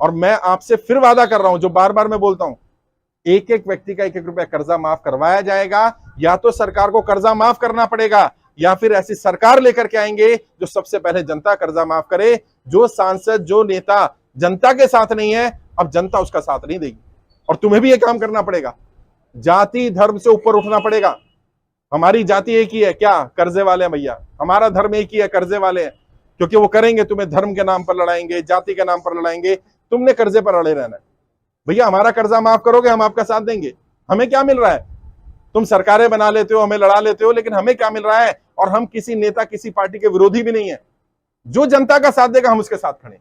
और मैं आपसे फिर वादा कर रहा हूं, जो बार बार मैं बोलता हूं, एक एक व्यक्ति का 1-1 रुपया कर्जा माफ करवाया जाएगा। या तो सरकार को कर्जा माफ करना पड़ेगा, या फिर ऐसी सरकार लेकर के आएंगे जो सबसे पहले जनता कर्जा माफ करे। जो सांसद, जो नेता जनता के साथ नहीं है, अब जनता उसका साथ नहीं देगी। और तुम्हें भी यह काम करना पड़ेगा, जाति धर्म से ऊपर उठना पड़ेगा। हमारी जाति एक ही है, क्या कर्जे वाले हैं भैया, हमारा धर्म एक ही है, कर्जे वाले हैं। क्योंकि वो करेंगे, तुम्हें धर्म के नाम पर लड़ाएंगे, जाति के नाम पर लड़ाएंगे, तुमने कर्जे पर अड़े रहना है। भैया हमारा कर्जा माफ करोगे, हम आपका साथ देंगे। हमें क्या मिल रहा है? तुम सरकारें बना लेते हो, हमें लड़ा लेते हो, लेकिन हमें क्या मिल रहा है? और हम किसी नेता, किसी पार्टी के विरोधी भी नहीं है। जो जनता का साथ देगा, हम उसके साथ खड़े।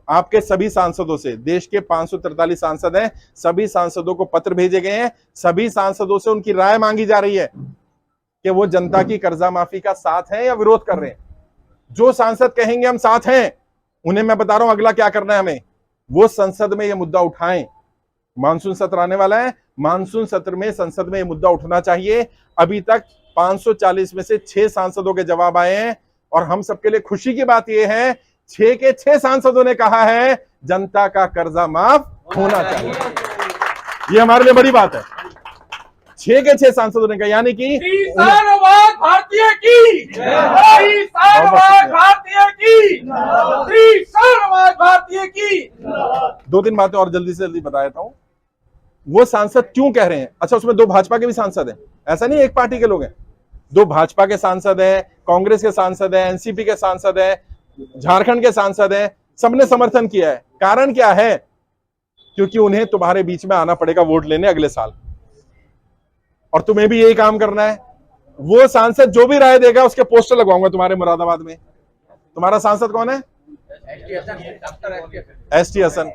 आपके सभी सांसदों से, देश के 543 सांसद हैं, सभी सांसदों को पत्र भेजे गए हैं। सभी सांसदों से उनकी राय मांगी जा रही है कि वो जनता की कर्जा माफी का साथ है या विरोध कर रहे हैं। जो सांसद कहेंगे हम साथ हैं, उन्हें मैं बता रहा हूं अगला क्या करना है हमें, वो संसद में यह मुद्दा उठाएं। मानसून सत्र आने वाला है, मानसून सत्र में संसद में यह मुद्दा उठना चाहिए। अभी तक 540 में से 6 सांसदों के जवाब आए हैं, और हम सबके लिए खुशी की बात यह है 6 के 6 सांसदों ने कहा है जनता का कर्जा माफ होना चाहिए। यह हमारे लिए बड़ी बात है। 6 के 6 सांसदों ने कहा, यानी कि भारतीय की भारतीय की 2-3 बातें और जल्दी से जल्दी बता देता हूं। वो सांसद क्यों कह रहे हैं? अच्छा, उसमें 2 भाजपा के भी सांसद हैं, ऐसा नहीं एक पार्टी के लोग हैं। 2 भाजपा के सांसद हैं, कांग्रेस के सांसद हैं, एनसीपी के सांसद हैं, झारखंड के सांसद हैं, सबने समर्थन किया है। कारण क्या है? क्योंकि उन्हें तुम्हारे बीच में आना पड़ेगा वोट लेने अगले साल, और तुम्हें भी यही काम करना है। वो सांसद जो भी राय देगा उसके पोस्टर लगवाऊंगा तुम्हारे मुरादाबाद में। तुम्हारा सांसद कौन है? एसटी हसन।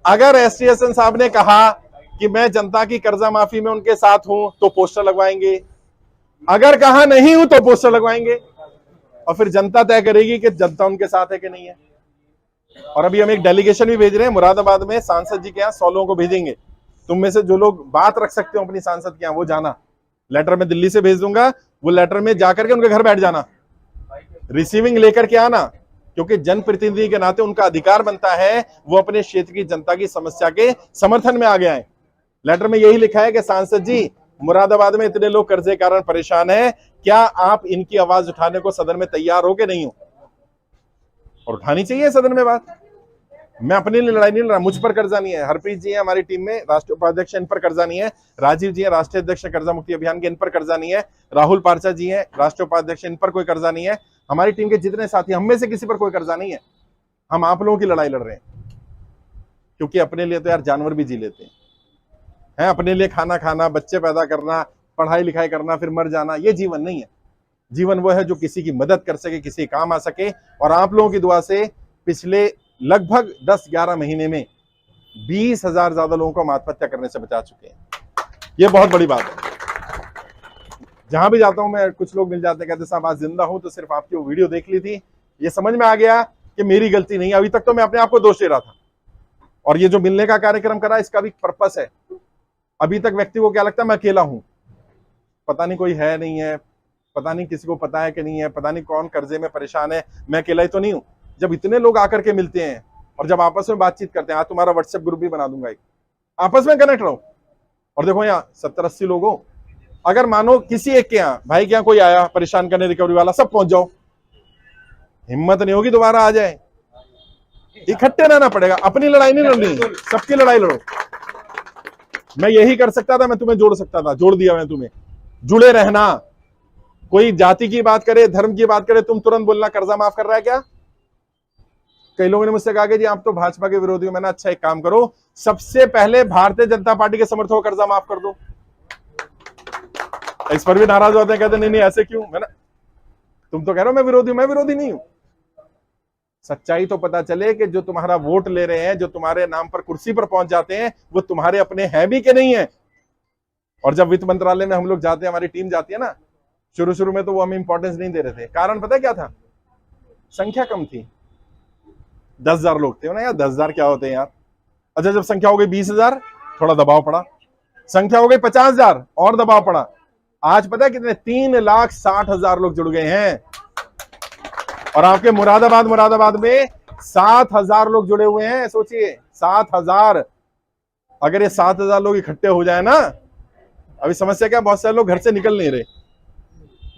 अगर एसटी हसन साहब ने कहा कि मैं जनता की कर्जा माफी में उनके साथ हूं, तो पोस्टर लगवाएंगे। अगर कहा नहीं हूं तो पोस्टर लगवाएंगे, और फिर जनता तय करेगी कि जनता उनके साथ है कि नहीं है। और अभी हम एक डेलीगेशन भी भेज रहे हैं मुरादाबाद में, सांसद जी के यहाँ 100 लोगों को भेजेंगे। तुम में से जो लोग बात रख सकते हो अपनी सांसद के यहाँ, वो जाना। लेटर में दिल्ली से भेज दूंगा, वो लेटर में जाकर के उनके घर बैठ जाना, रिसीविंग लेकर के आना। क्योंकि जनप्रतिनिधि के नाते उनका अधिकार बनता है वो अपने क्षेत्र की जनता की समस्या के समर्थन में आगे आए। लेटर में यही लिखा है कि सांसद जी, मुरादाबाद में इतने लोग कर्जे के कारण परेशान हैं, क्या आप इनकी आवाज उठाने को सदन में तैयार हो कि नहीं हो? और उठानी चाहिए सदन में बात। मैं अपने लिए लड़ाई नहीं लड़ रहा, मुझ पर कर्जा नहीं है। हरप्रीत जी है हमारी टीम में, राष्ट्रीय उपाध्यक्ष, इन पर कर्जा नहीं है। राजीव जी है राष्ट्रीय अध्यक्ष कर्जा मुक्ति अभियान के, इन पर कर्जा नहीं है। राहुल पार्चा जी हैं राष्ट्रीय उपाध्यक्ष, इन पर कोई कर्जा नहीं है। हमारी टीम के जितने साथी, हम में से किसी पर कोई कर्जा नहीं है। हम आप लोगों की लड़ाई लड़ रहे हैं, क्योंकि अपने लिए तो यार जानवर भी जी लेते हैं। अपने लिए खाना खाना, बच्चे पैदा करना, पढ़ाई लिखाई करना, फिर मर जाना, ये जीवन नहीं है। जीवन वो है जो किसी की मदद कर सके, किसी काम आ सके। और आप लोगों की दुआ से पिछले लगभग 10-11 महीने में 20,000 ज्यादा लोगों को हम आत्महत्या करने से बचा चुके हैं। ये बहुत बड़ी बात है। जहां भी जाता हूं मैं, कुछ लोग मिल जाते हैं, कहते साहब आज जिंदा हूं तो सिर्फ आपकी वो वीडियो देख ली थी, ये समझ में आ गया कि मेरी गलती नहीं। अभी तक तो मैं अपने आप को दोष दे रहा था, और ये जो मिलने का कार्यक्रम करा इसका भी पर्पस है। अभी तक व्यक्ति को क्या लगता है मैं अकेला हूं, पता नहीं कोई है नहीं है, पता नहीं किसी को पता है कि नहीं है, पता नहीं कौन कर्जे में परेशान है, मैं अकेला ही तो नहीं हूं। जब इतने लोग आकर के मिलते हैं और जब आपस में बातचीत करते हैं, आज तुम्हारा व्हाट्सएप ग्रुप भी बना दूंगा, एक आपस में कनेक्ट रहो। और देखो यहाँ 70-80 लोग हो, अगर मानो किसी एक के यहाँ, भाई के यहाँ कोई आया परेशान करने रिकवरी वाला, सब पहुंच जाओ। हिम्मत नहीं होगी दोबारा आ जाए, इकट्ठे रहना पड़ेगा। अपनी लड़ाई नहीं लड़नी, सबकी लड़ाई लड़ो। मैं यही कर सकता था, मैं तुम्हें जोड़ सकता था, जोड़ दिया मैं तुम्हें। जुड़े रहना। कोई जाति की बात करे, धर्म की बात करे, तुम तुरंत बोलना कर्जा माफ कर रहा है क्या? कई लोगों ने मुझसे कहा कि जी आप तो भाजपा के विरोधी हो। मैंने अच्छा एक काम करो, सबसे पहले भारतीय जनता पार्टी के समर्थकों को कर्जा माफ कर दो। इस पर भी नाराज होते हैं, कहते नहीं नहीं ऐसे क्यों। मैंने, तुम तो कह रहे हो मैं विरोधी हूं, मैं विरोधी नहीं हूं। सच्चाई तो पता चले कि जो तुम्हारा वोट ले रहे हैं, जो तुम्हारे नाम पर कुर्सी पर पहुंच जाते हैं, वो तुम्हारे अपने हैं भी कि नहीं है। और जब वित्त मंत्रालय में हम लोग जाते हैं, हमारी टीम जाती है ना, शुरू में तो वो हमें इंपॉर्टेंस नहीं दे रहे थे। कारण पता है क्या था? संख्या कम थी, 10,000 लोग थे ना यार। 10,000 क्या होते हैं यार। अच्छा, जब संख्या हो गई 20,000, थोड़ा दबाव पड़ा। संख्या हो गई 50,000, और दबाव पड़ा। आज पता है कितने? 3,60,000 लोग जुड़ गए हैं। और आपके मुरादाबाद में 7,000 लोग जुड़े हुए हैं, सोचिए 7,000। अगर ये 7,000 लोग इकट्ठे हो जाए ना, अभी समस्या क्या, बहुत सारे लोग घर से निकल नहीं रहे।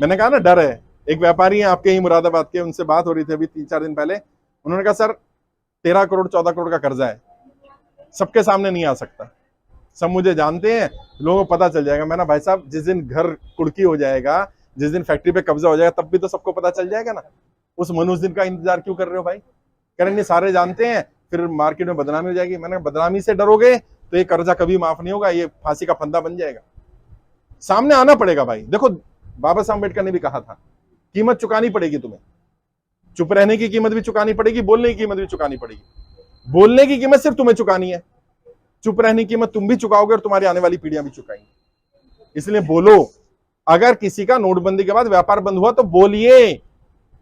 मैंने कहा ना डर है। एक व्यापारी है आपके ही मुरादाबाद के, उनसे बात हो रही थी अभी 3-4 दिन पहले। उन्होंने कहा सर 13 करोड़ 14 करोड़ का कर्जा है, सबके सामने नहीं आ सकता, सब मुझे जानते हैं, लोगों को पता चल जाएगा। मैंने भाई साहब जिस दिन घर कुड़की हो जाएगा, जिस दिन फैक्ट्री पे कब्जा हो जाएगा, तब भी तो सबको पता चल जाएगा ना। उस मनुष्य दिन का इंतजार क्यों कर रहे हो भाई? कह रहे नहीं सारे जानते हैं, फिर मार्केट में बदनामी हो जाएगी। मैंने बदनामी से डरोगे तो ये कर्जा कभी माफ नहीं होगा, ये फांसी का फंदा बन जाएगा। सामने आना पड़ेगा भाई। देखो बाबा साहब अम्बेडकर ने भी कहा था, कीमत चुकानी पड़ेगी तुम्हें, चुप रहने की कीमत भी चुकानी पड़ेगी, बोलने की कीमत भी चुकानी पड़ेगी। बोलने की कीमत सिर्फ तुम्हें चुकानी है, चुप रहने की कीमत तुम भी चुकाओगे और तुम्हारी आने वाली पीढ़ियां भी चुकाएंगी। इसलिए बोलो। अगर किसी का नोटबंदी के बाद व्यापार बंद हुआ तो बोलिए।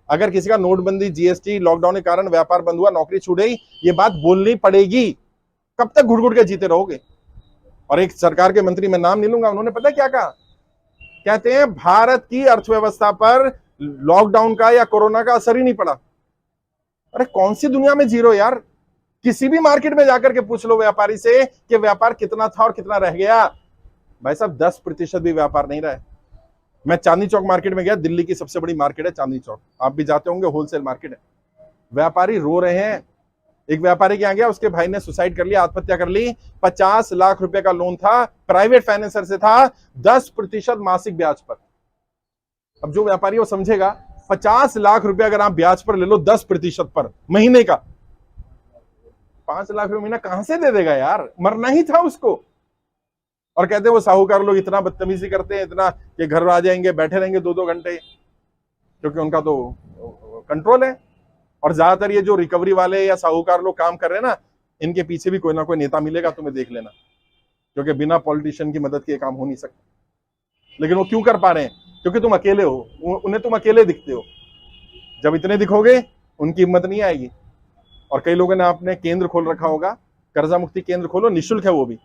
अगर किसी का नोटबंदी, जीएसटी, लॉकडाउन के कारण व्यापार बंद हुआ, नौकरी छूट गई, ये बात बोलनी पड़ेगी। कब तक घुट घुट के जीते रहोगे? और एक सरकार के मंत्री, मैं नाम नहीं लूंगा, उन्होंने पता क्या कहा? कहते हैं भारत की अर्थव्यवस्था पर लॉकडाउन का या कोरोना का असर ही नहीं पड़ा। अरे कौन सी दुनिया में जीरो यार? किसी भी मार्केट में जाकर के पूछ लो व्यापारी से कि व्यापार कितना था और कितना रह गया। भाई साहब 10% भी व्यापार नहीं रहा है। मैं चांदनी चौक मार्केट में गया, दिल्ली की सबसे बड़ी मार्केट है चांदनी चौक, आप भी जाते होंगे, होलसेल मार्केट है। व्यापारी रो रहे हैं। एक व्यापारी के यहाँ गया, उसके भाई ने सुसाइड कर लिया, आत्महत्या कर ली। 50 लाख रुपए का लोन था, प्राइवेट फाइनेंसर से था, 10% मासिक ब्याज पर। अब जो व्यापारी वो समझेगा 50 लाख रुपए अगर आप ब्याज पर ले लो 10% पर महीने का, 5 लाख रुपए महीना कहां से दे देगा यार? मरना ही था उसको। और कहते वो साहूकार लोग इतना बदतमीजी करते हैं, इतना कि घर आ जाएंगे, बैठे रहेंगे 2-2 घंटे, क्योंकि उनका तो कंट्रोल है। और ज्यादातर ये जो रिकवरी वाले या साहूकार लोग काम कर रहे हैं ना, इनके पीछे भी कोई ना कोई नेता मिलेगा, तुम्हें देख लेना, क्योंकि बिना पॉलिटिशियन की मदद के काम हो नहीं सकता। लेकिन वो क्यों कर पा रहे हैं? क्योंकि तुम अकेले हो, उन्हें तुम अकेले दिखते हो। जब इतने दिखोगे उनकी हिम्मत नहीं आएगी। और कई लोगों ने आपने केंद्र खोल रखा होगा, कर्जा मुक्ति केंद्र खोलो, निःशुल्क है वो भी।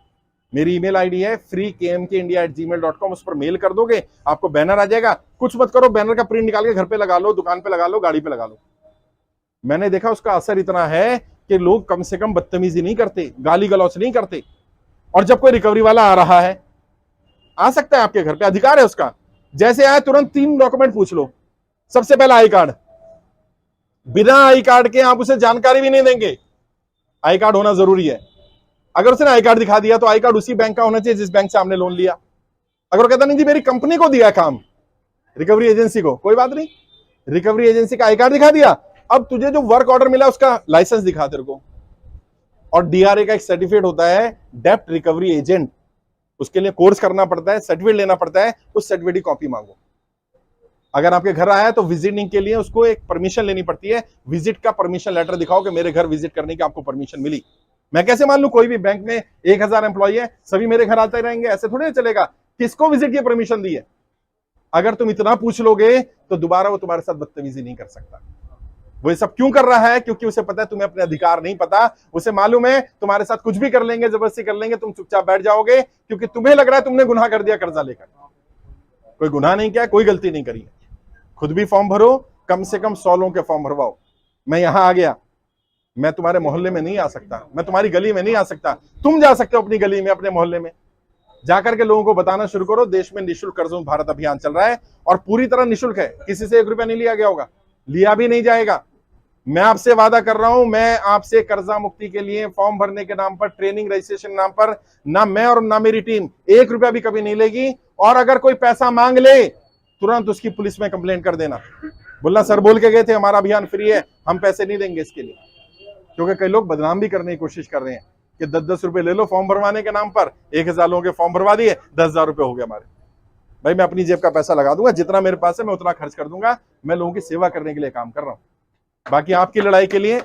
मेरी ईमेल आईडी है freekmkindia@gmail.com, उस पर मेल कर दोगे, आपको बैनर आ जाएगा। कुछ मत करो, बैनर का प्रिंट निकाल के घर पे लगा लो, दुकान पे लगा लो, गाड़ी पे लगा लो। मैंने देखा उसका असर इतना है कि लोग कम से कम बदतमीजी नहीं करते, गाली गलौच नहीं करते। और जब कोई रिकवरी वाला आ रहा है, आ सकता है आपके घर पे, अधिकार है उसका। जैसे आए तुरंत 3 डॉक्यूमेंट पूछ लो। सबसे पहला आई कार्ड, बिना आई कार्ड के आप उसे जानकारी भी नहीं देंगे। आई कार्ड होना जरूरी है। अगर उसने आई कार्ड दिखा दिया तो आई कार्ड उसी बैंक का होना चाहिए जिस बैंक से आपने लोन लिया। अगर वो कहता नहीं जी मेरी कंपनी को दिया काम, रिकवरी एजेंसी को, कोई बात नहीं, रिकवरी एजेंसी का आई कार्ड दिखा दिया। अब तुझे जो वर्क ऑर्डर मिला उसका लाइसेंस दिखा तेरे को। और डीआरए का एक सर्टिफिकेट होता है, डेप्ट रिकवरी एजेंट, उसके लिए कोर्स करना पड़ता है, सर्टिफिकेट लेना पड़ता है, उस सर्टिफिकेट की कॉपी मांगो। अगर आपके घर आया तो विजिटिंग के लिए उसको एक परमिशन लेनी पड़ती है, विजिट का परमिशन लेटर दिखाओ कि मेरे घर विजिट करने की आपको परमिशन मिली। मैं कैसे मान लूं? कोई भी बैंक में 1000 एम्प्लॉय है, सभी मेरे घर आते रहेंगे? ऐसे थोड़ी चलेगा। किसको विजिट की परमिशन दी है? अगर तुम इतना पूछ लोगे तो दोबारा वो तुम्हारे साथ बदतमीजी नहीं कर सकता। वो ये सब क्यों कर रहा है? क्योंकि उसे पता है तुम्हें अपने अधिकार नहीं पता। उसे मालूम है तुम्हारे साथ कुछ भी कर लेंगे, जबरदस्ती कर लेंगे, तुम चुपचाप बैठ जाओगे, क्योंकि तुम्हें लग रहा है तुमने गुनाह कर दिया कर्जा लेकर। कोई गुनाह नहीं किया, कोई गलती नहीं करी। खुद भी फॉर्म भरो, कम से कम 100 लोगों के फॉर्म भरवाओ। मैं यहां आ गया, मैं तुम्हारे मोहल्ले में नहीं आ सकता, मैं तुम्हारी गली में नहीं आ सकता, तुम जा सकते हो अपनी गली में, अपने मोहल्ले में जाकर के लोगों को बताना शुरू करो। देश में निःशुल्क कर्ज मुक्त भारत अभियान चल रहा है और पूरी तरह निःशुल्क है, किसी से 1 रुपया नहीं लिया गया होगा, लिया भी नहीं जाएगा। मैं आपसे वादा कर रहा हूं, मैं आपसे कर्जा मुक्ति के लिए फॉर्म भरने के नाम पर, ट्रेनिंग रजिस्ट्रेशन नाम पर, ना मैं और ना मेरी टीम 1 रुपया भी कभी नहीं लेगी। और अगर कोई पैसा मांग ले तुरंत उसकी पुलिस में कंप्लेंट कर देना, बोलना सर बोल के गए थे हमारा अभियान फ्री है, हम पैसे नहीं देंगे इसके लिए। क्योंकि कई लोग बदनाम भी करने की कोशिश कर रहे हैं कि 10-10 रुपए ले लो फॉर्म भरवाने के नाम पर। 1000 लोगों के फॉर्म भरवा दिए, 10,000 रुपए हो गए हमारे। भाई मैं अपनी जेब का पैसा लगा दूंगा, जितना मेरे पास है मैं उतना खर्च कर दूंगा। मैं लोगों की सेवा करने के लिए काम कर रहा हूं, बाकी आपकी लड़ाई के लिए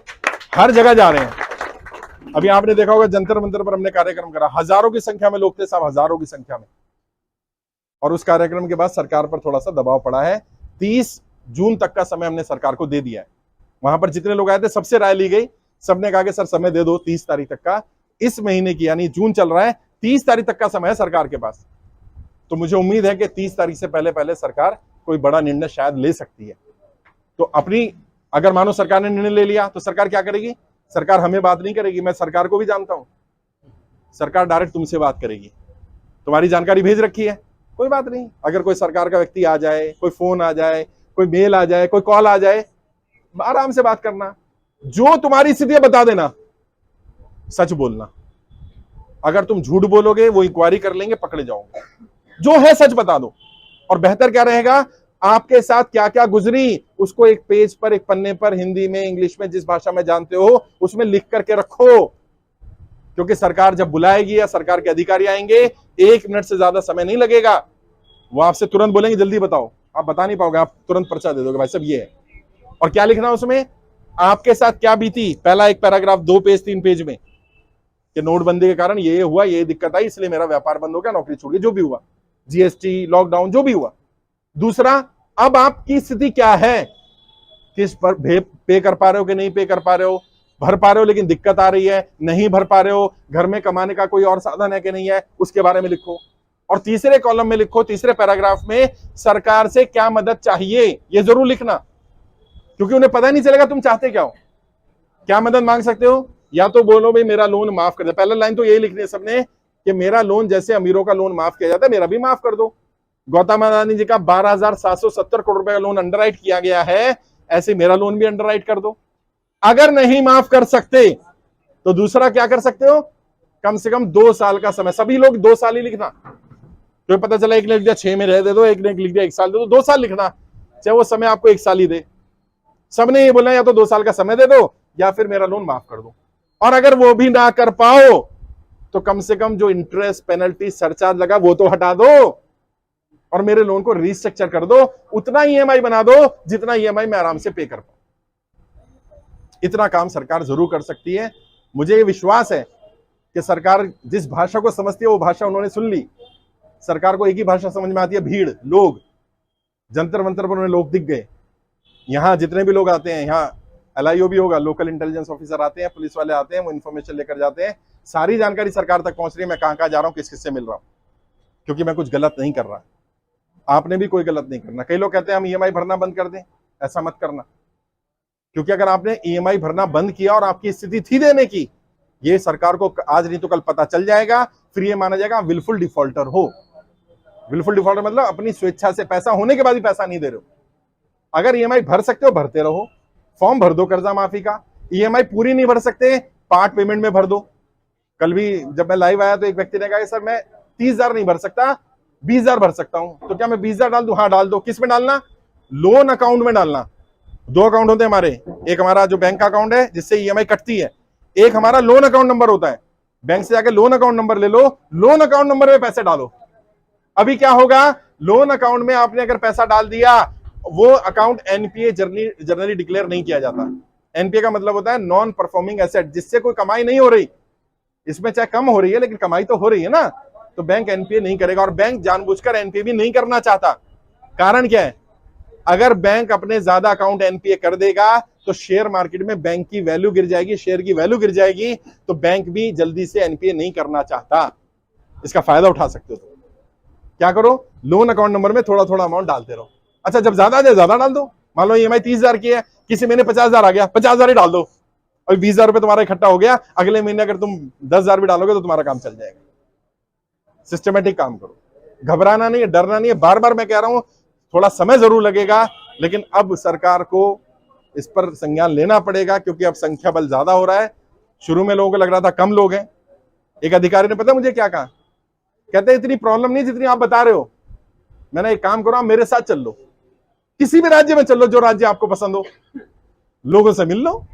हर जगह जा रहे हैं। अभी आपने देखा होगा जंतर मंतर पर हमने कार्यक्रम करा, हजारों की संख्या में लोग थे साहब, हजारों की संख्या में। और उस कार्यक्रम के बाद सरकार पर थोड़ा सा दबाव पड़ा है। 30 जून तक का समय हमने सरकार को दे दिया है। वहां पर जितने लोग आए थे सबसे राय ली गई, सबने कहा कि सर समय दे दो 30 तारीख तक का, इस महीने की, यानी जून चल रहा है, 30 तारीख तक का समय है सरकार के पास। तो मुझे उम्मीद है कि 30 तारीख से पहले पहले सरकार कोई बड़ा निर्णय शायद ले सकती है। तो अपनी अगर मानो सरकार ने निर्णय ले लिया तो सरकार क्या करेगी? सरकार हमें बात नहीं करेगी, मैं सरकार को भी जानता हूं, सरकार डायरेक्ट तुमसे बात करेगी। तुम्हारी जानकारी भेज रखी है, कोई बात नहीं। अगर कोई सरकार का व्यक्ति आ जाए, कोई फोन आ जाए, कोई मेल आ जाए, कोई कॉल आ जाए, आराम से बात करना, जो तुम्हारी स्थिति है बता देना, सच बोलना। अगर तुम झूठ बोलोगे वो इंक्वायरी कर लेंगे, पकड़े जाओगे। जो है सच बता दो। और बेहतर क्या रहेगा, आपके साथ क्या क्या गुजरी उसको एक पेज पर, एक पन्ने पर, हिंदी में, इंग्लिश में, जिस भाषा में जानते हो उसमें लिख करके रखो। क्योंकि सरकार जब बुलाएगी या सरकार के अधिकारी आएंगे, 1 मिनट से ज्यादा समय नहीं लगेगा। वो आपसे तुरंत बोलेंगे जल्दी बताओ, आप बता नहीं पाओगे, आप तुरंत पर्चा दे दोगे, भाई साहब ये है। और क्या लिखना उसमें, आपके साथ क्या बीती, पहला एक पैराग्राफ, 2 पेज 3 पेज में, कि नोटबंदी के कारण ये हुआ, ये दिक्कत आई, इसलिए मेरा व्यापार बंद हो गया, नौकरी छूट गई, जो भी हुआ, जीएसटी, लॉकडाउन, जो भी हुआ। दूसरा, अब आपकी स्थिति क्या है, किस पर पे कर पा रहे हो कि नहीं पे कर पा रहे हो, भर पा रहे हो लेकिन दिक्कत आ रही है, नहीं भर पा रहे हो, घर में कमाने का कोई और साधन है कि नहीं है, उसके बारे में लिखो। और तीसरे कॉलम में लिखो, तीसरे पैराग्राफ में, सरकार से क्या मदद चाहिए, ये जरूर लिखना, क्योंकि उन्हें पता नहीं चलेगा तुम चाहते क्या हो। क्या मदद मांग सकते हो, या तो बोलो भाई मेरा लोन माफ कर दे, पहला लाइन तो यही लिखनी है सबने कि मेरा लोन, जैसे अमीरों का लोन माफ किया जाता है, मेरा भी माफ कर दो। गौतम अदानी जी का 12,770 करोड़ रुपए का लोन अंडरराइट किया गया है, ऐसे मेरा लोन भी अंडरराइट कर दो। अगर नहीं माफ कर सकते तो दूसरा क्या कर सकते हो, कम से कम 2 साल का समय, सभी लोग 2 साल ही लिखना, तो पता चला एक ने लिख दिया 6 में रह दे दो, एक ने लिख दिया 1 साल दे दो, 2 साल लिखना, चाहे वो समय आपको 1 साल ही दे। सबने ये बोला या तो 2 साल का समय दे दो या फिर मेरा लोन माफ कर दो। और अगर वो भी ना कर पाओ तो कम से कम जो इंटरेस्ट, पेनल्टी, सरचार्ज लगा वो तो हटा दो और मेरे लोन को रीस्ट्रक्चर कर दो, उतना ईएमआई बना दो जितना ईएमआई मैं आराम से पे कर पाऊं। इतना काम सरकार जरूर कर सकती है। मुझे ये विश्वास है कि सरकार जिस भाषा को समझती है वो भाषा उन्होंने सुन ली। सरकार को एक ही भाषा समझ में आती है, भीड़, लोग। जंतर मंतर पर उन्हें लोग दिख गए। यहां जितने भी लोग आते हैं, यहाँ एलआईओ भी होगा, लोकल इंटेलिजेंस ऑफिसर आते हैं, पुलिस वाले आते हैं, वो इन्फॉर्मेशन लेकर जाते हैं, सारी जानकारी सरकार तक पहुंच रही है, मैं कहां कहां जा रहा हूं, किस किस से मिल रहा हूं, क्योंकि मैं कुछ गलत नहीं कर रहा। आपने भी कोई गलत नहीं करना। कई लोग कहते हैं हम ईएमआई भरना बंद कर दें, ऐसा मत करना, क्योंकि अगर आपने ईएमआई भरना बंद किया और आपकी स्थिति थी देने की, ये सरकार को आज नहीं तो कल पता चल जाएगा, फिर ये माना जाएगा विलफुल डिफॉल्टर हो। विलफुल डिफॉल्टर मतलब अपनी स्वेच्छा से पैसा होने के बाद भी पैसा नहीं दे रहे हो। अगर ईएमआई भर सकते हो भरते रहो, फॉर्म भर दो कर्जा माफी का। ईएमआई पूरी नहीं भर सकते, पार्ट पेमेंट में भर दो। कल भी जब मैं लाइव आया तो एक व्यक्ति ने कहा सर मैं 30,000 नहीं भर सकता, 20,000 भर सकता हूं, तो क्या मैं 20,000 डाल दूं? हाँ डाल दो। किस में डालना? लोन अकाउंट में डालना। 2 अकाउंट होते हैं हमारे, एक हमारा जो बैंक का अकाउंट है जिससे ईएमआई कटती है, एक हमारा लोन अकाउंट नंबर होता है। बैंक से जाके लोन अकाउंट नंबर ले लो, लोन अकाउंट नंबर में पैसे डालो। अभी क्या होगा, लोन अकाउंट में आपने अगर पैसा डाल दिया, वो अकाउंट एनपीए जनरली डिक्लेयर नहीं किया जाता। एनपीए का मतलब होता है नॉन परफॉर्मिंग एसेट, जिससे कोई कमाई नहीं हो रही। इसमें चाहे कम हो रही है लेकिन कमाई तो हो रही है ना, तो बैंक एनपीए नहीं करेगा। और बैंक जानबूझकर एनपीए भी नहीं करना चाहता। कारण क्या है, अगर बैंक अपने ज्यादा अकाउंट एनपीए कर देगा तो शेयर मार्केट में बैंक की वैल्यू गिर जाएगी, शेयर की वैल्यू गिर जाएगी, तो बैंक भी जल्दी से एनपीए नहीं करना चाहता। इसका फायदा उठा सकते हो। तो क्या करो, लोन अकाउंट नंबर में थोड़ा थोड़ा अमाउंट डालते रहो। अच्छा जब ज्यादा आ जाए ज्यादा डाल दो। मान लो ईएमआई 30,000 की है, किसी महीने 50,000 आ गया, 50,000 ही डाल दो। और 20,000 रुपए तुम्हारा इकट्ठा हो गया, अगले महीने अगर तुम 10,000 भी डालोगे तो तुम्हारा काम चल जाएगा। सिस्टमेटिक काम करो, घबराना नहीं है, डरना नहीं है। बार बार मैं कह रहा हूं थोड़ा समय जरूर लगेगा, लेकिन अब सरकार को इस पर संज्ञान लेना पड़ेगा, क्योंकि अब संख्या बल ज्यादा हो रहा है। शुरू में लोगों को लग रहा था कम लोग हैं। एक अधिकारी ने पता मुझे क्या कहा, कहते इतनी प्रॉब्लम नहीं जितनी आप बता रहे हो। मैंने एक काम करो, आप मेरे साथ चल लो, किसी भी राज्य में चल लो, जो राज्य आपको पसंद हो, लोगों से मिल लो।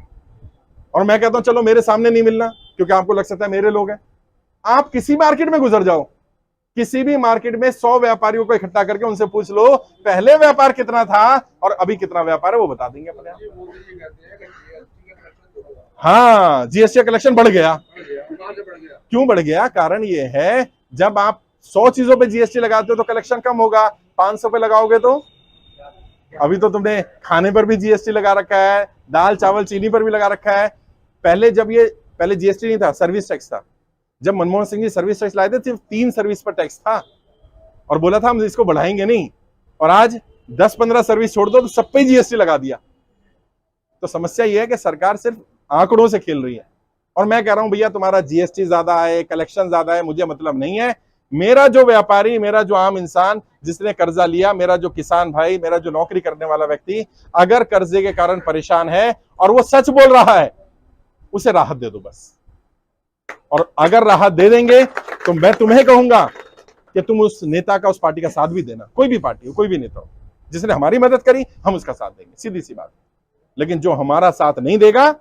और मैं कहता हूं चलो मेरे सामने नहीं मिलना, क्योंकि आपको लग सकता है मेरे लोग हैं। आप किसी मार्केट में गुजर जाओ, किसी भी मार्केट में 100 व्यापारियों को इकट्ठा करके उनसे पूछ लो पहले व्यापार कितना था और अभी कितना व्यापार है, वो बता देंगे अपने आप। हाँ, जीएसटी का कलेक्शन बढ़ गया। क्यों बढ़ गया? कारण ये है, जब आप 100 चीजों पे जीएसटी लगाते हो तो कलेक्शन कम होगा। 500 पे लगाओगे तो, अभी तो तुमने खाने पर भी जीएसटी लगा रखा है, दाल चावल चीनी पर भी लगा रखा है। पहले जीएसटी नहीं था, सर्विस टैक्स था। जब मनमोहन सिंह जी सर्विस टैक्स लाए थे, सिर्फ 3 सर्विस पर टैक्स था और बोला था हम इसको बढ़ाएंगे नहीं। और आज 10-15 सर्विस छोड़ दो तो सब पे जीएसटी लगा दिया। तो समस्या यह है कि सरकार सिर्फ आंकड़ों से खेल रही है। और मैं कह रहा हूं भैया तुम्हारा जीएसटी ज्यादा है, कलेक्शन ज्यादा है, मुझे मतलब नहीं है। मेरा जो व्यापारी, मेरा जो आम इंसान जिसने कर्जा लिया, मेरा जो किसान भाई, मेरा जो नौकरी करने वाला व्यक्ति अगर कर्जे के कारण परेशान है और वो सच बोल रहा है, उसे राहत दे दो बस। और अगर राहत दे देंगे तो मैं तुम्हें कहूंगा कि तुम उस नेता का, उस पार्टी का साथ भी देना। कोई भी पार्टी हो, कोई भी नेता हो, जिसने हमारी मदद करी हम उसका साथ देंगे, सीधी सी बात। लेकिन जो हमारा साथ नहीं देगा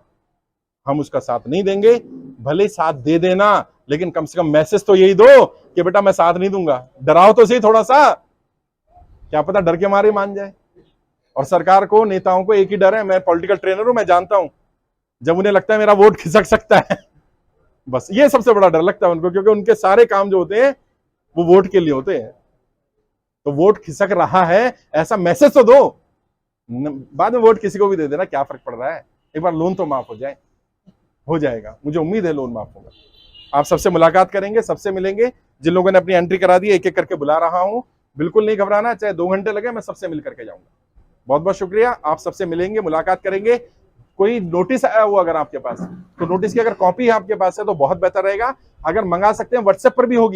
हम उसका साथ नहीं देंगे। भले साथ दे देना, लेकिन कम से कम मैसेज तो यही दो कि बेटा मैं साथ नहीं दूंगा। डराओ तो सही थोड़ा सा, क्या पता डर के मारे मान जाए। और सरकार को, नेताओं को एक ही डर है, मैं पॉलिटिकल ट्रेनर हूं, मैं जानता हूं, जब उन्हें लगता है मेरा वोट खिसक सकता है, बस ये सबसे बड़ा डर लगता है उनको, क्योंकि उनके सारे काम जो होते हैं वो वोट के लिए होते हैं। तो वोट खिसक रहा है ऐसा मैसेज तो दो, बाद में वोट किसी को भी दे देना, क्या फर्क पड़ रहा है। एक बार लोन तो माफ हो जाएगा, मुझे उम्मीद है लोन माफ होगा। आप सबसे मुलाकात करेंगे, सबसे मिलेंगे। जिन लोगों ने अपनी एंट्री करा दी, एक एक करके बुला रहा हूं, बिल्कुल नहीं घबराना, चाहे 2 घंटे लगे, मैं सबसे मिल करके जाऊंगा। बहुत बहुत शुक्रिया, आप सबसे मिलेंगे, मुलाकात करेंगे। कोई नोटिस आया हुआ अगर आपके पास, तो नोटिस की अगर कॉपी आपके पास है तो बहुत बेहतर रहेगा। अगर मंगा सकते हैं व्हाट्सएप पर भी होगी।